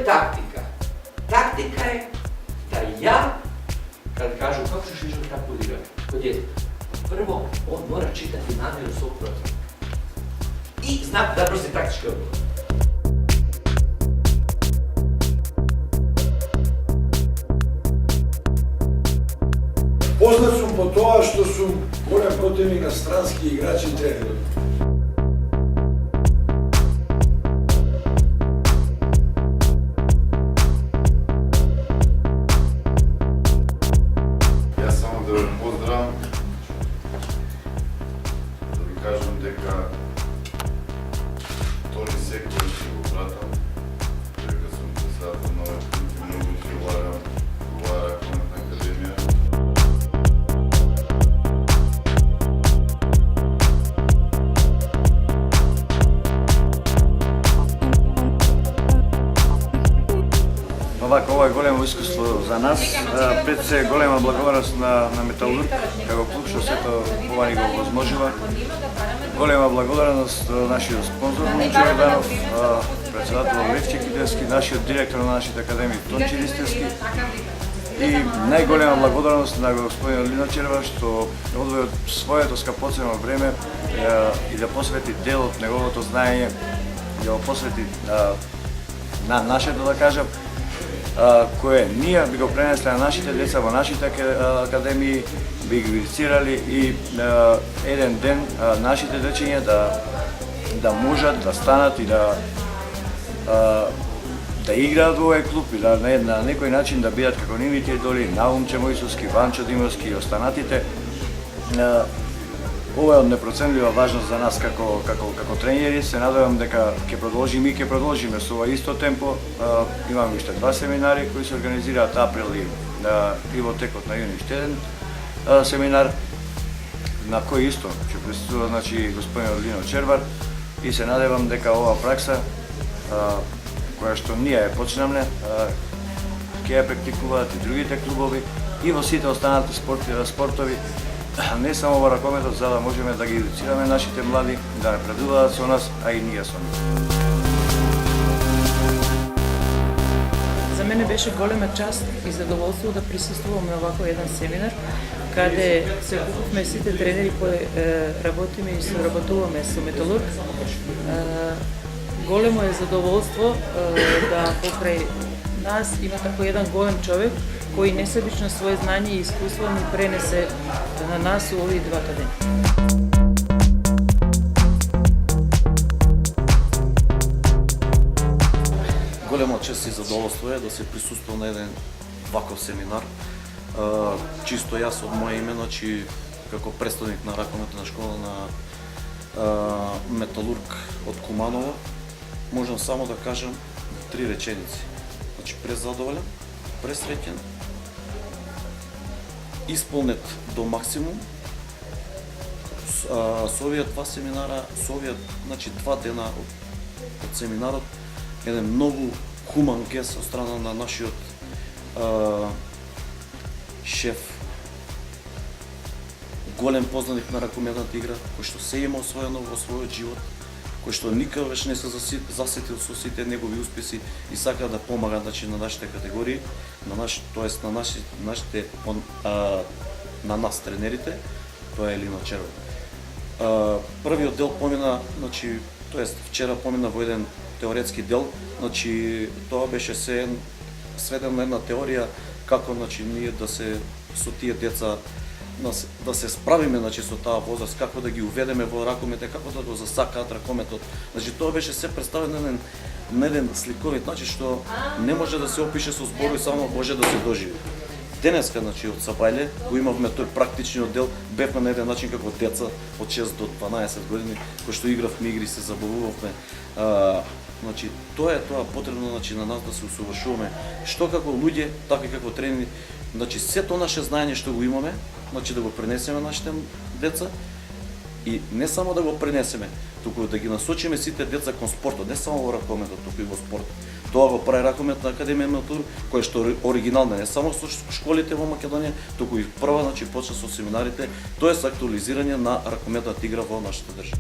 тактика? Тактика е да ја, кога кажу како ќе шиш така игра, кod дете, прво, он мора читати намеру свог против. И знак да проси тактички одговор. Познат сум по тоа што сум голем противник на странски играчи и тренери. Јас само да ве поздравам, да ви кажам дека тој секој ќе го пратам, дека сум председател на овој клуб и многу ќе влагам во оваа ракометна академија. Овако, ова е големо искуство за нас. Пред се голема благодарност на Металург, како клуб што сето ова ни го возможува. Голема благодарност на нашиот спонзор Момчо Јорданов, председател Левче Кидевски, нашиот директор на нашите академии Тонче Ристевски и најголема благодарност на господин Лино Червар што одвои од своето скапоцено време и да посвети дел од неговото знаење, да го посвети на нашето, да кажам, кое ние би го пренесле на нашите деца во нашите академии, би ги иницирали и еден ден нашите дечиња да можат да станат и да играат во овој клуб и да на некој начин да бидат како нивните идоли Наумче Мојсовски, Ванчо Димовски и останатите. Ова е од непроценлива важност за нас како тренери. Се надевам дека ќе продолжиме со ова исто темпо. Имаме уште 2 семинари кои се организираат април и во текот на јуни уште еден семинар на кој исто ќе присуствува господин Лино Червар и се надевам дека ова пракса која што ние ја почнавме ќе ја практикуваат и другите клубови и во сите останати спортови, не само во ракометот, за да можеме да ги едуцираме нашите млади, да напредуваат со нас, а и ние со нив. За мене беше голема част и задоволство да присуствувам на вако еден семинар, каде се окупавме сите тренери кои работиме и соработуваме со Металург. Големо е задоволство да покрај нас има тако еден голем човек кој несебично своje знање и искуство ни пренесе на нас у овие 2 академии. Голема чест и задоволство е да се присуствува на еден ваков семинар. Чисто јас од моје име, како представник на ракометна школа на Металург од Куманово, можам само да кажам 3 реченици. Презадоволен, пресреќен, исполнет до максимум со овие 2 семинара, со овие 2 дена од семинарот, еден многу хуман гест од страна на нашиот шеф, голем познаник на ракометната игра, кој што се има освоено во својот живот, кој што никогаш не се засетил со сите негови успеси и сака да помага на нашите категории, на нас тренерите, тоа е Лино Червар. Првиот дел помина, вчера помина во еден теоретски дел, тоа беше сведено на една теорија како ние да се со тие деца да се справиме со таа возраст, како да ги уведеме во ракомет, како да го засакаат ракометот. Тоа беше се представено на еден сликовит начин што не може да се опише со зборови, само може да се доживи. Денеска, од Сабајле, го имавме тој практичниот дел, бевме на еден начин како деца од 6 до 12 години, кои што игравме игри, се забавувавме. Тоа е потребно на нас да се усовршуваме, што како луѓе, така и како тренери. Сето наше знаење што го имаме, да го пренесеме нашите деца и не само да го пренесеме, туку да ги насочиме сите деца кон спортот, не само во ракометот, туку и во спорт. Тоа го прави Ракометна академија Металург, која што оригинална не само со школите во Македонија, туку и прва, почна со семинарите, тоа е актуализирање на ракометната игра во нашата држава.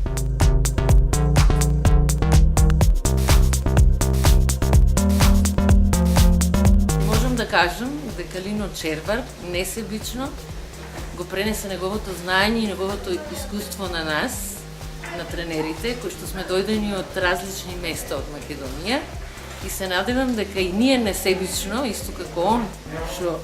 кажам дека Лино Червар несебично го пренесе неговото знаење и неговото искуство на нас, на тренерите, кои што сме дојдени од различни места од Македонија, и се надевам дека и ние несебично, исто како он, што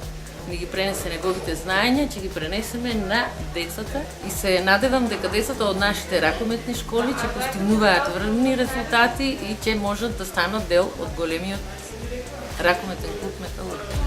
ни ги пренесе неговите знаења, ќе ги пренесеме на децата, и се надевам дека децата од нашите ракометни школи ќе постигнуваат врвни резултати и ќе можат да станат дел од големиот ракометен клуб Металург.